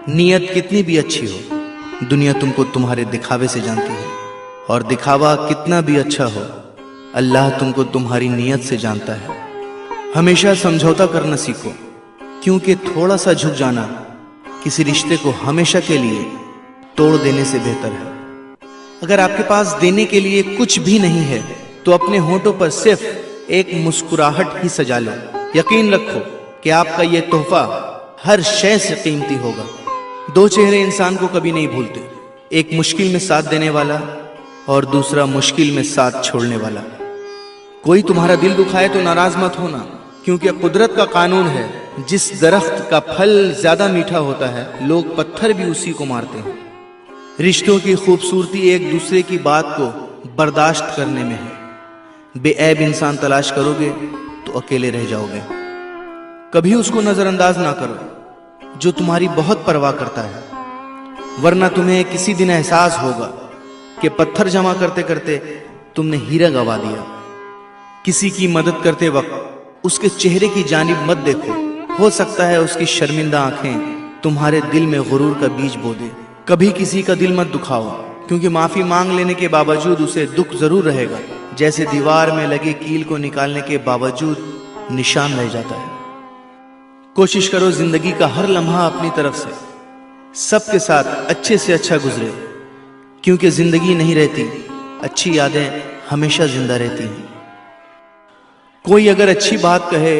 नीयत कितनी भी अच्छी हो, दुनिया तुमको तुम्हारे दिखावे से जानती है, और दिखावा कितना भी अच्छा हो, अल्लाह तुमको तुम्हारी नीयत से जानता है। हमेशा समझौता करना सीखो, क्योंकि थोड़ा सा झुक जाना किसी रिश्ते को हमेशा के लिए तोड़ देने से बेहतर है। अगर आपके पास देने के लिए कुछ भी नहीं है तो अपने होठों पर सिर्फ एक मुस्कुराहट ही सजा लो। यकीन रखो कि आपका ये तोहफा हर शय से कीमती होगा। दो चेहरे इंसान को कभी नहीं भूलते, एक मुश्किल में साथ देने वाला और दूसरा मुश्किल में साथ छोड़ने वाला। कोई तुम्हारा दिल दुखाए तो नाराज मत होना, क्योंकि कुदरत का कानून है, जिस दरख्त का फल ज्यादा मीठा होता है लोग पत्थर भी उसी को मारते हैं। रिश्तों की खूबसूरती एक दूसरे की बात को बर्दाश्त करने में है। बेऐब इंसान तलाश करोगे तो अकेले रह जाओगे। कभी उसको नजरअंदाज ना करो जो तुम्हारी बहुत परवाह करता है, वरना तुम्हें किसी दिन एहसास होगा कि पत्थर जमा करते करते तुमने हीरा गवा दिया। किसी की मदद करते वक्त उसके चेहरे की जानिब मत देखो, हो सकता है उसकी शर्मिंदा आंखें तुम्हारे दिल में गुरूर का बीज बो दे। कभी किसी का दिल मत दुखाओ, क्योंकि माफी मांग लेने के बावजूद उसे दुख जरूर रहेगा, जैसे दीवार में लगे कील को निकालने के बावजूद निशान रह जाता है। कोशिश करो जिंदगी का हर लम्हा अपनी तरफ से सबके साथ अच्छे से अच्छा गुजरे, क्योंकि जिंदगी नहीं रहती, अच्छी यादें हमेशा जिंदा रहती हैं। कोई अगर अच्छी बात कहे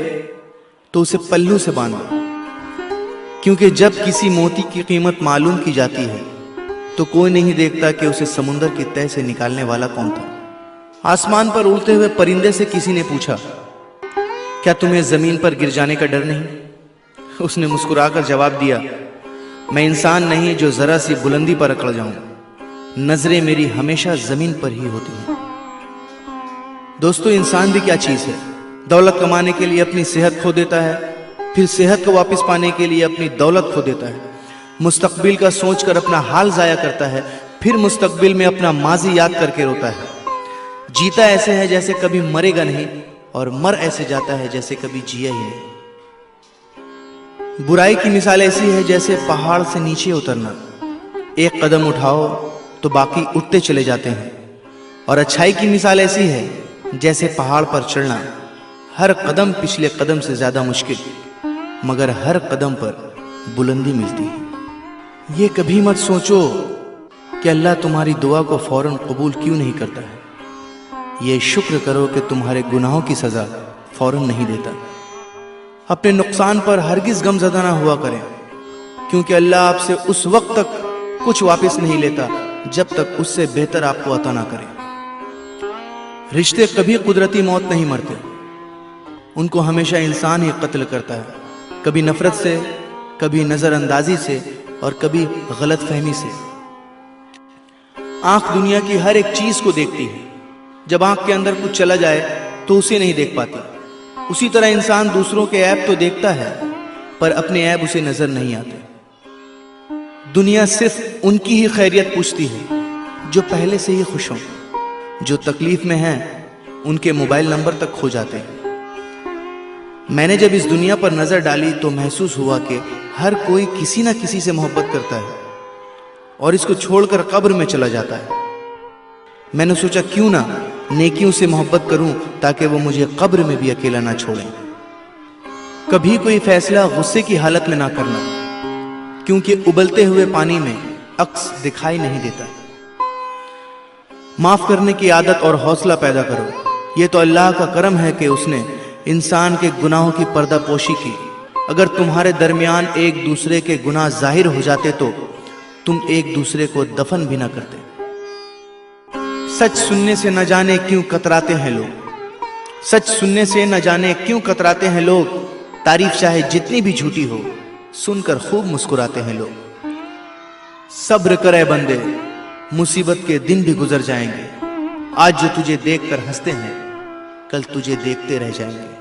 तो उसे पल्लू से बांधो, क्योंकि जब किसी मोती की कीमत मालूम की जाती है तो कोई नहीं देखता कि उसे समुंदर की तह से निकालने वाला कौन था। आसमान पर उड़ते हुए परिंदे से किसी ने पूछा, क्या तुम्हें जमीन पर गिर जाने का डर नहीं? उसने मुस्कुराकर जवाब दिया, मैं इंसान नहीं जो जरा सी बुलंदी पर अकड़ जाऊं, नजरें मेरी हमेशा जमीन पर ही होती हैं। दोस्तों, इंसान भी क्या चीज है? दौलत कमाने के लिए अपनी सेहत खो देता है, फिर सेहत को वापस पाने के लिए अपनी दौलत खो देता है। मुस्तकबिल का सोचकर अपना हाल जाया करता है, फिर मुस्तकबिल में अपना माजी याद करके रोता है। जीता ऐसे है जैसे कभी मरेगा नहीं, और मर ऐसे जाता है जैसे कभी जिया ही नहीं। बुराई की मिसाल ऐसी है जैसे पहाड़ से नीचे उतरना, एक कदम उठाओ तो बाकी उठते चले जाते हैं। और अच्छाई की मिसाल ऐसी है जैसे पहाड़ पर चढ़ना, हर कदम पिछले कदम से ज्यादा मुश्किल, मगर हर कदम पर बुलंदी मिलती है। ये कभी मत सोचो कि अल्लाह तुम्हारी दुआ को फौरन कबूल क्यों नहीं करता है। ये शुक्र करो कि तुम्हारे गुनाहों की सजा फौरन नहीं देता। अपने नुकसान पर हरगिज गमज़दा ना हुआ करें, क्योंकि अल्लाह आपसे उस वक्त तक कुछ वापस नहीं लेता जब तक उससे बेहतर आपको अता ना करे। रिश्ते कभी कुदरती मौत नहीं मरते, उनको हमेशा इंसान ही कत्ल करता है, कभी नफरत से, कभी नजरअंदाजी से, और कभी गलत फहमी से। आंख दुनिया की हर एक चीज को देखती है, जब आंख के अंदर कुछ चला जाए तो उसे नहीं देख पाती। उसी तरह इंसान दूसरों के ऐब तो देखता है, पर अपने ऐब उसे नजर नहीं आते। दुनिया सिर्फ उनकी ही खैरियत पूछती है जो पहले से ही खुश हों, जो तकलीफ में हैं उनके मोबाइल नंबर तक खो जाते हैं। मैंने जब इस दुनिया पर नजर डाली तो महसूस हुआ कि हर कोई किसी ना किसी से मोहब्बत करता है और इसको छोड़कर कब्र में चला जाता है। मैंने सोचा क्यों ना नेकियों से मोहब्बत करूं ताकि वो मुझे कब्र में भी अकेला ना छोड़ें। कभी कोई फैसला गुस्से की हालत में ना करना, क्योंकि उबलते हुए पानी में अक्स दिखाई नहीं देता। माफ करने की आदत और हौसला पैदा करो। ये तो अल्लाह का करम है कि उसने इंसान के गुनाहों की पर्दापोशी की। अगर तुम्हारे दरमियान एक दूसरे के गुनाह जाहिर हो जाते तो तुम एक दूसरे को दफन भी ना करते। सच सुनने से न जाने क्यों कतराते हैं लोग, सच सुनने से न जाने क्यों कतराते हैं लोग। तारीफ चाहे जितनी भी झूठी हो, सुनकर खूब मुस्कुराते हैं लोग। सब्र करे बंदे, मुसीबत के दिन भी गुजर जाएंगे। आज जो तुझे देखकर हंसते हैं, कल तुझे देखते रह जाएंगे।